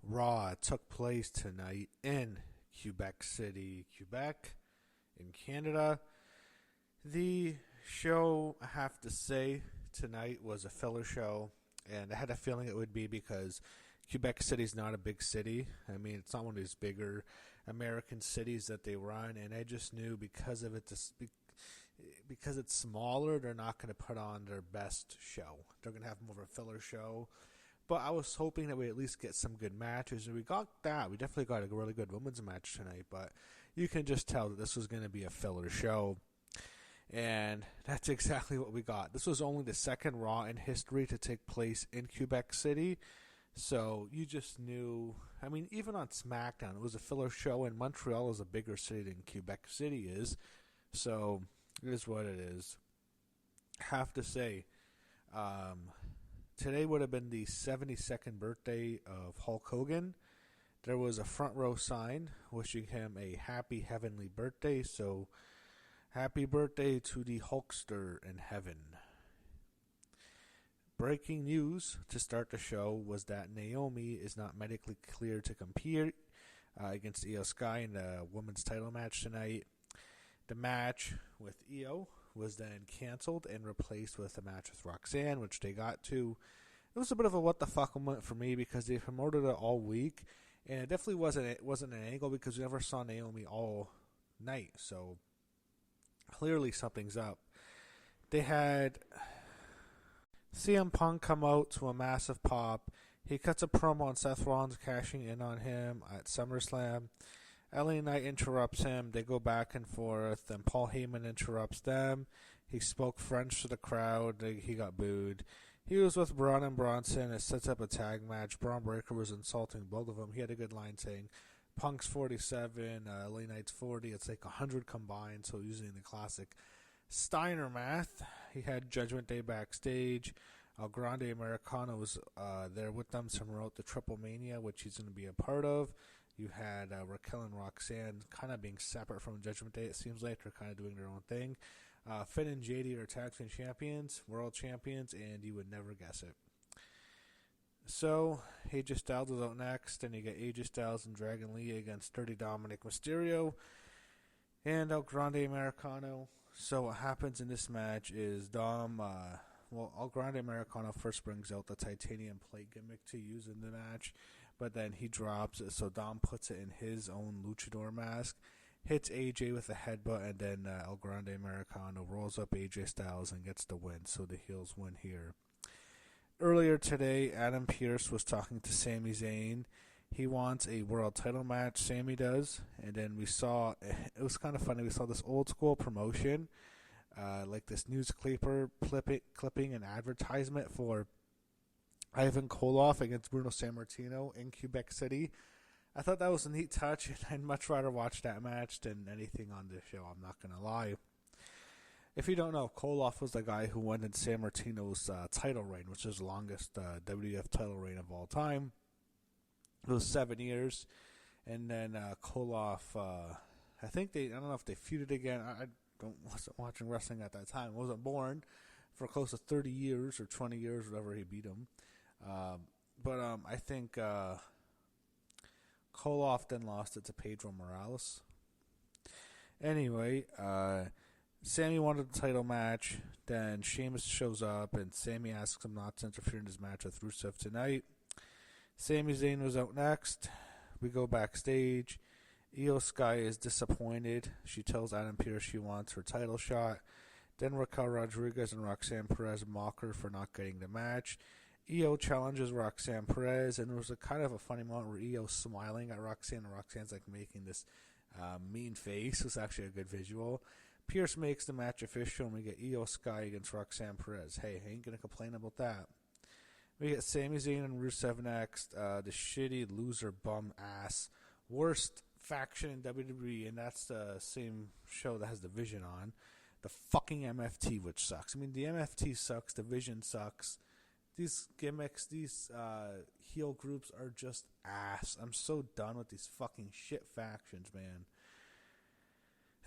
Raw took place tonight in Quebec City, Quebec, in Canada. The show, I have to say, tonight was a filler show, and I had a feeling it would be because Quebec City is not a big city. I mean, it's not one of these bigger American cities that they run, and I just knew because of it, because it's smaller, they're not going to put on their best show. They're going to have more of a filler show. But I was hoping that we at least get some good matches, and we got that. We definitely got a really good women's match tonight, but you can just tell that this was going to be a filler show. And that's exactly what we got. This was only the second Raw in history to take place in Quebec City. So you just knew, I mean, even on SmackDown, it was a filler show, and Montreal is a bigger city than Quebec City is. So it is what it is. Have to say, today would have been the 72nd birthday of Hulk Hogan. There was a front row sign wishing him a happy heavenly birthday. So happy birthday to the Hulkster in heaven. Breaking news to start the show was that Naomi is not medically cleared to compete against Io Sky in the women's title match tonight. The match with Io was then canceled and replaced with a match with Roxanne, which they got to. It was a bit of a what the fuck moment for me because they promoted it all week, and it definitely wasn't an angle because we never saw Naomi all night. So clearly something's up. They had CM Punk come out to a massive pop. He cuts a promo on Seth Rollins cashing in on him at SummerSlam. LA Knight interrupts him. They go back and forth. Then Paul Heyman interrupts them. He spoke French to the crowd. He got booed. He was with Braun and Bronson. It sets up a tag match. Braun Breaker was insulting both of them. He had a good line saying, Punk's 47, LA Knight's 40. It's like 100 combined, so using the classic Steiner math. He had Judgment Day backstage. El Grande Americano was there with them to promote the Triple Mania, which he's going to be a part of. You had Raquel and Roxanne kind of being separate from Judgment Day. It seems like they're kind of doing their own thing. Finn and JD are tag team champions, world champions, and you would never guess it. So, AJ Styles is out next, and you get AJ Styles and Dragon Lee against Dirty Dominic Mysterio and El Grande Americano. So what happens in this match is El Grande Americano first brings out the titanium plate gimmick to use in the match, but then he drops it, so Dom puts it in his own luchador mask, hits AJ with a headbutt, and then El Grande Americano rolls up AJ Styles and gets the win, so the heels win here. Earlier today, Adam Pearce was talking to Sami Zayn. He wants a world title match, Sami does, and then we saw, it was kind of funny, we saw this old school promotion, like this news clipping and advertisement for Ivan Koloff against Bruno Sammartino in Quebec City. I thought that was a neat touch, and I'd much rather watch that match than anything on this show, I'm not going to lie. If you don't know, Koloff was the guy who won in Sammartino's title reign, which is the longest WWF title reign of all time. It was 7 years, and then Koloff, I don't know if they feuded again. I wasn't watching wrestling at that time. I wasn't born for close to 30 years or 20 years, whatever he beat him. But I think Koloff then lost it to Pedro Morales. Anyway, Sami wanted the title match. Then Sheamus shows up, and Sami asks him not to interfere in his match with Rusev tonight. Sami Zayn was out next. We go backstage. Io Sky is disappointed. She tells Adam Pearce she wants her title shot. Then Raquel Rodriguez and Roxanne Perez mock her for not getting the match. Io challenges Roxanne Perez, and there was a kind of a funny moment where Io's smiling at Roxanne, and Roxanne's like making this mean face. It was actually a good visual. Pearce makes the match official, and we get Io Sky against Roxanne Perez. Hey, I ain't going to complain about that. We get Sami Zayn and Rusev next. The shitty loser bum ass worst faction in WWE, and that's the same show that has the Vision on. The fucking MFT, which sucks. I mean, the MFT sucks. The Vision sucks. These gimmicks, these heel groups are just ass. I'm so done with these fucking shit factions, man.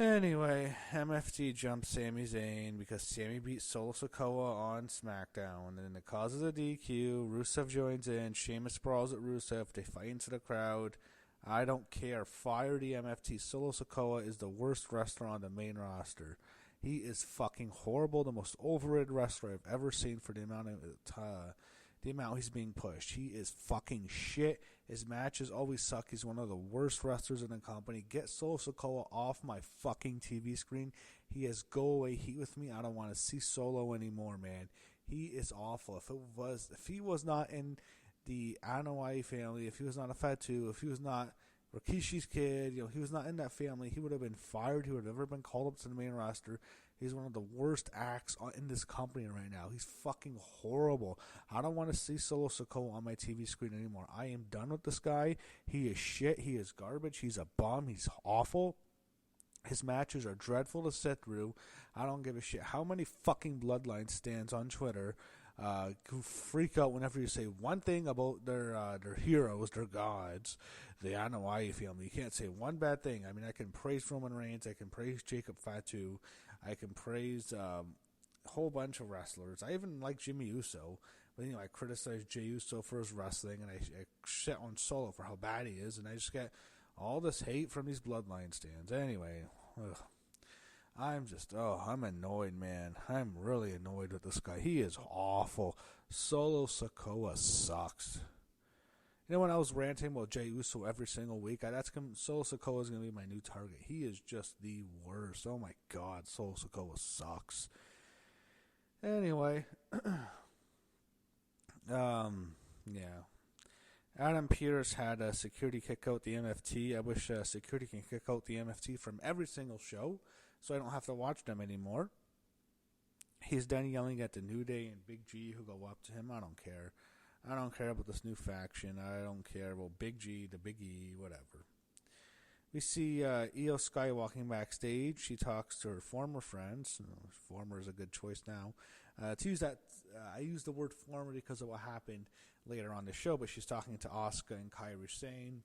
Anyway, MFT jumps Sami Zayn because Sami beat Solo Sikoa on SmackDown, and then it causes a DQ. Rusev joins in. Sheamus sprawls at Rusev. They fight into the crowd. I don't care. Fire the MFT. Solo Sikoa is the worst wrestler on the main roster. He is fucking horrible. The most overrated wrestler I've ever seen for the amount he's being pushed. He is fucking shit. His matches always suck. He's one of the worst wrestlers in the company. Get Solo Sikoa off my fucking TV screen. He has go away heat with me. I don't want to see Solo anymore, man. He is awful. If he was not in the Anoa'i family, if he was not a Fatu, if he was not Rikishi's kid, he was not in that family, he would have been fired. He would have never been called up to the main roster. He's one of the worst acts in this company right now. He's fucking horrible. I don't want to see Solo Sikoa on my TV screen anymore. I am done with this guy. He is shit. He is garbage. He's a bum. He's awful. His matches are dreadful to sit through. I don't give a shit how many fucking Bloodline stands on Twitter who freak out whenever you say one thing about their heroes, their gods, the Anoa'i family. You can't say one bad thing. I mean, I can praise Roman Reigns. I can praise Jacob Fatu. I can praise a whole bunch of wrestlers. I even like Jimmy Uso. But, I criticize Jey Uso for his wrestling, and I shit on Solo for how bad he is, and I just get all this hate from these Bloodline stands. Anyway, I'm annoyed, man. I'm really annoyed with this guy. He is awful. Solo Sikoa sucks. When I was ranting about Jey Uso every single week, Solo Sikoa is going to be my new target. He is just the worst. Oh my god, Solo Sikoa sucks. Anyway, yeah. Adam Pearce had a security kick out the MFT. I wish security can kick out the MFT from every single show, so I don't have to watch them anymore. He's done yelling at the New Day and Big G who go up to him. I don't care. I don't care about this new faction. I don't care about Big G, the Big E, whatever. We see Io Sky walking backstage. She talks to her former friends. Former is a good choice now. To use that, I use the word former because of what happened later on the show, but she's talking to Asuka and Kairi Sane.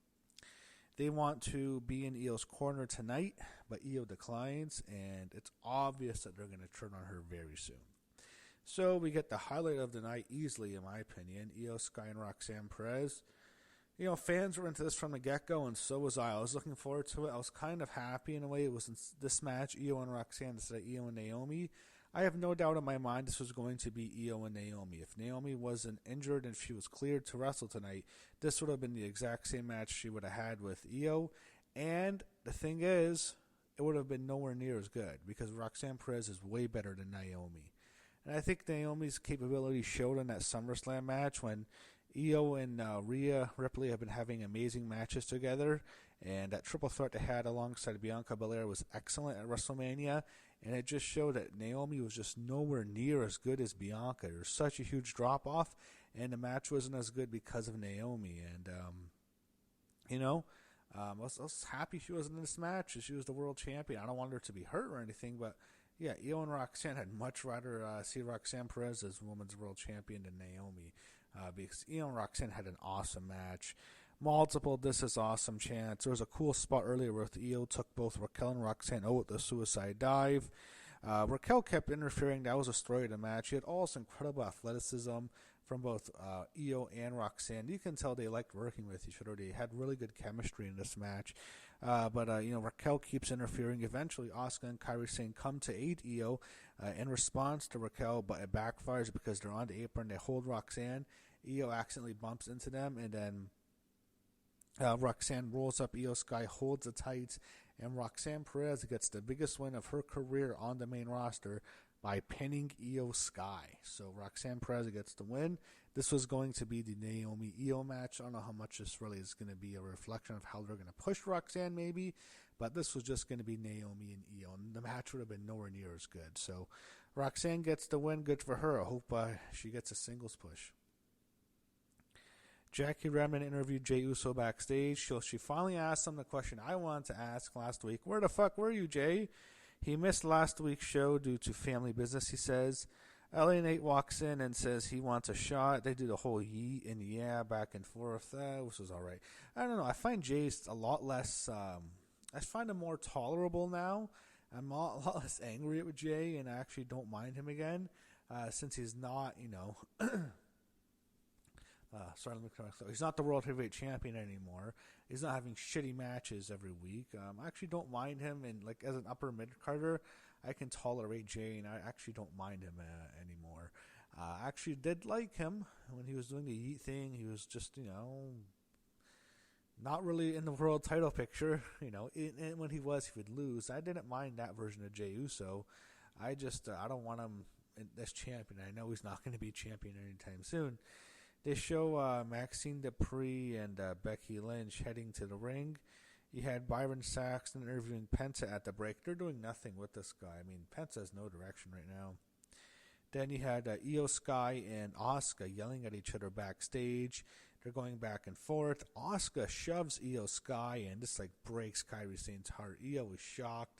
They want to be in Io's corner tonight, but Io declines, and it's obvious that they're going to turn on her very soon. So we get the highlight of the night easily, in my opinion, Io Sky and Roxanne Perez. Fans were into this from the get-go, and so was I. I was looking forward to it. I was kind of happy in a way. It was in this match, Io and Roxanne instead of Io and Naomi. I have no doubt in my mind this was going to be Io and Naomi. If Naomi wasn't injured and if she was cleared to wrestle tonight, this would have been the exact same match she would have had with Io. And the thing is, it would have been nowhere near as good because Roxanne Perez is way better than Naomi. And I think Naomi's capability showed in that SummerSlam match when Io and Rhea Ripley have been having amazing matches together. And that triple threat they had alongside Bianca Belair was excellent at WrestleMania. And it just showed that Naomi was just nowhere near as good as Bianca. There was such a huge drop-off. And the match wasn't as good because of Naomi. And, I was happy she wasn't in this match. She was the world champion. I don't want her to be hurt or anything, but yeah, Io and Roxanne, I'd much rather see Roxanne Perez as women's world champion than Naomi, because Io and Roxanne had an awesome match. Multiple "this is awesome" chants. There was a cool spot earlier where Io took both Raquel and Roxanne out with the suicide dive. Raquel kept interfering. That was a story of the match. She had all this incredible athleticism from both Io and Roxanne. You can tell they liked working with each other. They had really good chemistry in this match. But Raquel keeps interfering. Eventually, Asuka and Kairi Sane come to aid Io in response to Raquel, but it backfires because they're on the apron. They hold Roxanne. Io accidentally bumps into them, and then Roxanne rolls up Io Sky, holds the tights, and Roxanne Perez gets the biggest win of her career on the main roster by pinning Io Sky. So Roxanne Perez gets the win. This was going to be the Naomi-Io match. I don't know how much this really is going to be a reflection of how they're going to push Roxanne maybe, but this was just going to be Naomi and Io, and the match would have been nowhere near as good. So Roxanne gets the win. Good for her. I hope she gets a singles push. Jackie Redmond interviewed Jey Uso backstage. She finally asked him the question I wanted to ask last week. Where the fuck were you, Jay? He missed last week's show due to family business, he says. LA Knight walks in and says he wants a shot. They do the whole yeet and yeah back and forth, which was all right. I don't know. I find Jay's a lot less I find him more tolerable now. I'm a lot less angry at Jay, and I actually don't mind him again, since he's not, sorry, let me correct. He's not the World Heavyweight Champion anymore. He's not having shitty matches every week. I actually don't mind him, and like as an upper mid carder, I can tolerate Jay, and I actually don't mind him anymore. I actually did like him when he was doing the Yeet thing. He was just, not really in the world title picture. And when he would lose. I didn't mind that version of Jey Uso. I don't want him as champion. I know he's not going to be champion anytime soon. They show Maxine Dupree and Becky Lynch heading to the ring. You had Byron Saxton interviewing Penta at the break. They're doing nothing with this guy. I mean, Penta has no direction right now. Then you had Io Sky and Asuka yelling at each other backstage. They're going back and forth. Asuka shoves Io Sky and this breaks Kairi Sane's heart. Io is shocked.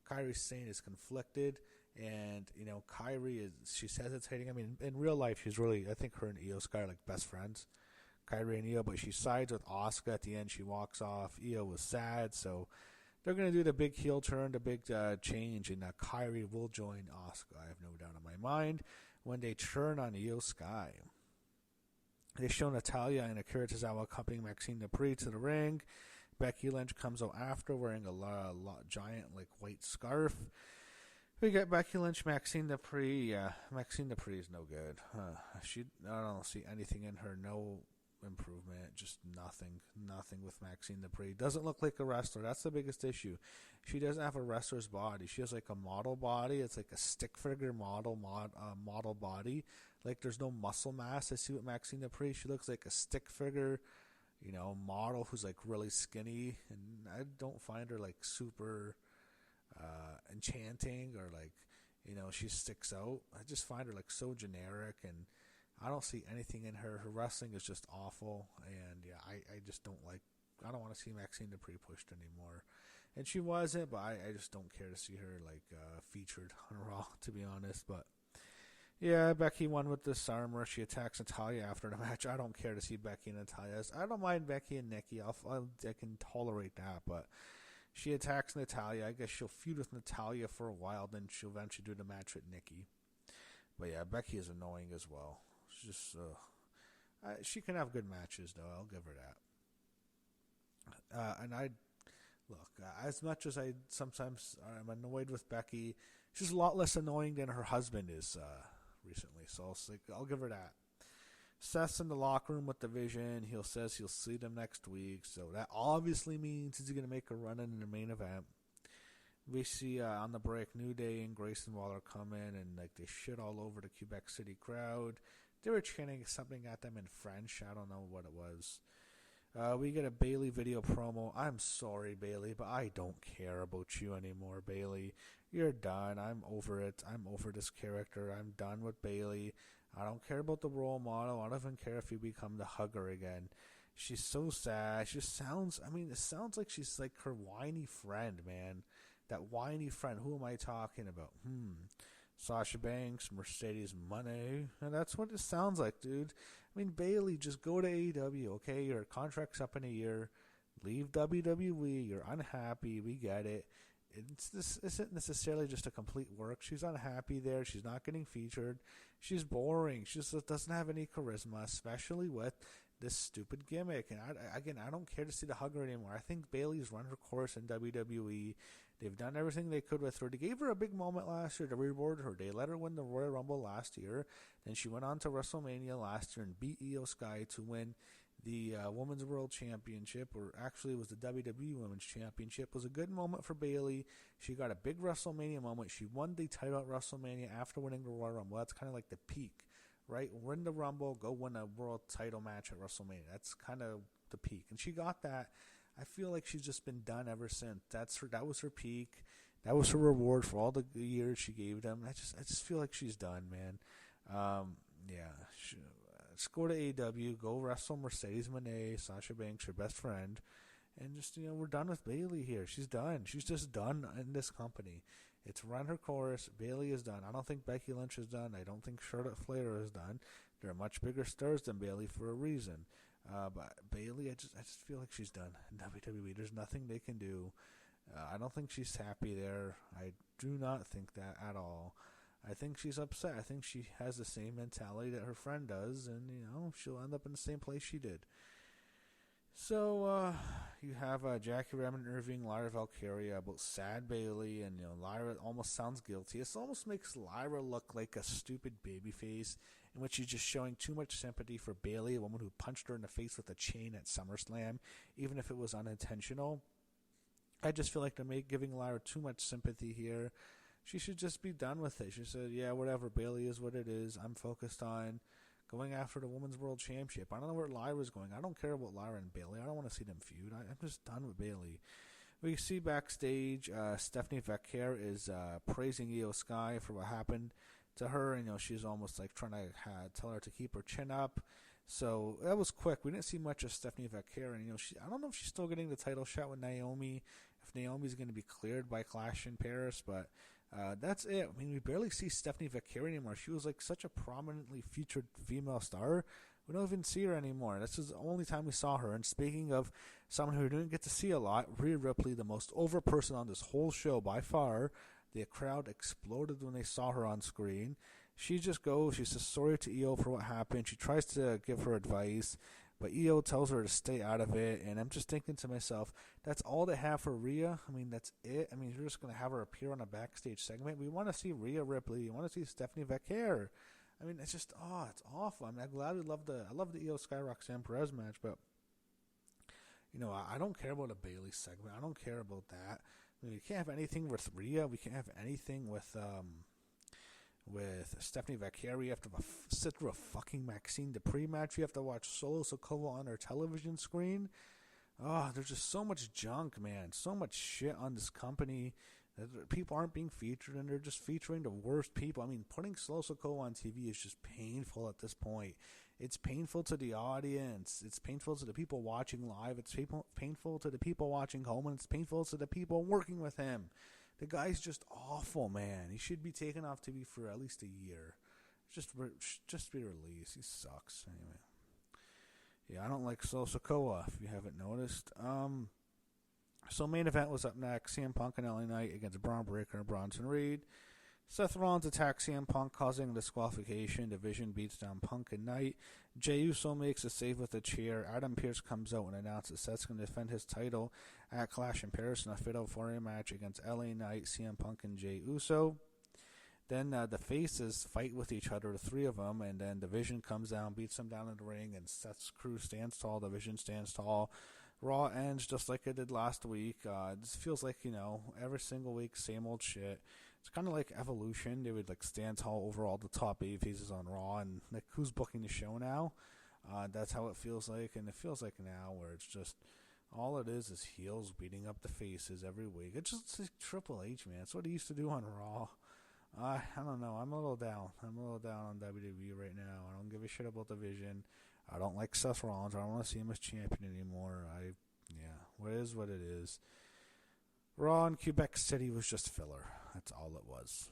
Kairi Sane is conflicted. And, she's hesitating. I mean, in real life, she's really, I think her and Io Sky are best friends. Kairi and Io, but she sides with Asuka at the end. She walks off. Io was sad, so they're going to do the big heel turn, the big change, and Kairi will join Asuka. I have no doubt in my mind when they turn on Io Sky. They show Natalya and Akira Tozawa accompanying Maxine Dupree to the ring. Becky Lynch comes out after wearing a giant white scarf. We get Becky Lynch, Maxine Dupree. Yeah, Maxine Dupree is no good. I don't see anything in her. No improvement. Just nothing. Nothing with Maxine Dupree. Doesn't look like a wrestler. That's the biggest issue. She doesn't have a wrestler's body. She has a model body. It's a stick figure model body. There's no muscle mass. I see with Maxine Dupree. She looks like a stick figure, model who's really skinny. And I don't find her super enchanting or she sticks out. I just find her so generic, and I don't see anything in her. Her wrestling is just awful, and yeah, I just don't I don't want to see Maxine Dupree pushed anymore. And she wasn't, but I just don't care to see her featured on Raw, to be honest. But yeah, Becky won with this armor. She attacks Natalya after the match. I don't care to see Becky and Natalya. I don't mind Becky and Nikki. I can tolerate that, but she attacks Natalya. I guess she'll feud with Natalya for a while, then she'll eventually do the match with Nikki. But yeah, Becky is annoying as well. She's just, she can have good matches, though. I'll give her that. As much as I sometimes am annoyed with Becky, she's a lot less annoying than her husband is recently. So I'll give her that. Seth's in the locker room with the Vision. He says he'll see them next week. So that obviously means he's going to make a run in the main event. We see on the break New Day and Grayson Waller come in and they shit all over the Quebec City crowd. They were chanting something at them in French. I don't know what it was. We get a Bayley video promo. I'm sorry, Bayley, but I don't care about you anymore, Bayley. You're done. I'm over it. I'm over this character. I'm done with Bayley. I don't care about the role model. I don't even care if you become the hugger again. She's so sad. She sounds, it sounds like she's her whiny friend, man. That whiny friend. Who am I talking about? Sasha Banks, Mercedes Moné. And that's what it sounds like, dude. Bayley, just go to AEW, okay? Your contract's up in a year. Leave WWE. You're unhappy. We get it. This isn't necessarily just a complete work. She's unhappy there. She's not getting featured. She's boring. She just doesn't have any charisma, especially with this stupid gimmick. And I don't care to see the hugger anymore. I think Bayley's run her course in WWE. They've done everything they could with her. They gave her a big moment last year to reward her. They let her win the Royal Rumble last year. Then she went on to WrestleMania last year and beat Io Sky to win the Women's World Championship, or actually it was the WWE Women's Championship. It was a good moment for Bayley. She got a big WrestleMania moment. She won the title at WrestleMania after winning the Royal Rumble. That's kind of like the peak, right? Win the Rumble, go win a world title match at WrestleMania. That's kind of the peak. And she got that. I feel like she's just been done ever since. That was her peak. That was her reward for all the years she gave them. I just feel like she's done, man. Let's go to AEW, go wrestle Mercedes Moné, Sasha Banks, your best friend, and just, we're done with Bayley here. She's done. She's just done in this company. It's run her course. Bayley is done. I don't think Becky Lynch is done. I don't think Charlotte Flair is done. They're much bigger stars than Bayley for a reason. But Bayley, I just feel like she's done in WWE. There's nothing they can do. I don't think she's happy there. I do not think that at all. I think she's upset. I think she has the same mentality that her friend does, and she'll end up in the same place she did. So you have Jackie Raymond Irving, Lyra Valkyria about Sad Bailey, and Lyra almost sounds guilty. This almost makes Lyra look like a stupid babyface, in which she's just showing too much sympathy for Bailey, a woman who punched her in the face with a chain at SummerSlam, even if it was unintentional. I just feel like they're giving Lyra too much sympathy here. She should just be done with it. She said, yeah, whatever, Bailey is what it is. I'm focused on going after the Women's World Championship. I don't know where Lyra's going. I don't care about Lyra and Bailey. I don't want to see them feud. I'm just done with Bailey. We see backstage, Stephanie Vaquer is praising Io Sky for what happened to her. She's almost like trying to tell her to keep her chin up. So that was quick. We didn't see much of Stephanie Vaquer. And, I don't know if she's still getting the title shot with Naomi, if Naomi's going to be cleared by Clash in Paris, but that's it. I mean, we barely see Stephanie Vaquer anymore. She was like such a prominently featured female star. We don't even see her anymore. This is the only time we saw her. And speaking of someone who didn't get to see a lot, Rhea Ripley, the most over person on this whole show by far. The crowd exploded when they saw her on screen. She just goes, she says sorry to Io for what happened. She tries to give her advice, but Io tells her to stay out of it. And I'm just thinking to myself, that's all they have for Rhea? I mean, that's it? I mean, you're just going to have her appear on a backstage segment? We want to see Rhea Ripley. We want to see Stephanie Vaquer. I mean, it's just, it's awful. I mean, I love the Io Sky Roxanne Perez match, but, I don't care about a Bailey segment. I don't care about that. I mean, we can't have anything with Rhea. We can't have anything with Stephanie Vaquer. You have to sit through a fucking Maxine Dupree match. You have to watch Solo Sikoa on her television screen. There's just so much junk, man. So much shit on this company that people aren't being featured, and they're just featuring the worst people. I mean, putting Solo Sikoa on TV is just painful at this point. It's painful to the audience. It's painful to the people watching live. It's painful to the people watching home, and it's painful to the people working with him. The guy's just awful, man. He should be taken off TV for at least a year. Just be released. He sucks. Anyway. Yeah, I don't like Solo Sikoa, if you haven't noticed. So main event was up next. CM Punk and LA Knight against Braun Breaker and Bronson Reed. Seth Rollins attacks CM Punk, causing disqualification. Division beats down Punk and Knight. Jey Uso makes a save with a chair. Adam Pearce comes out and announces Seth's going to defend his title at Clash in Paris in a Fatal 4-way match against LA Knight, CM Punk, and Jey Uso. Then the faces fight with each other, the three of them, and then Division comes down, beats them down in the ring, and Seth's crew stands tall. Division stands tall. Raw ends just like it did last week. This feels like, every single week, same old shit. It's kind of like Evolution. They would stand tall over all the top babyfaces on Raw, and who's booking the show now? That's how it feels like, and it feels like now where it's just all it is heels beating up the faces every week. It's just like Triple H, man. It's what he used to do on Raw. I don't know. I'm a little down. I'm a little down on WWE right now. I don't give a shit about Division. I don't like Seth Rollins. I don't want to see him as champion anymore. What is what it is. Raw in Quebec City was just filler. That's all it was.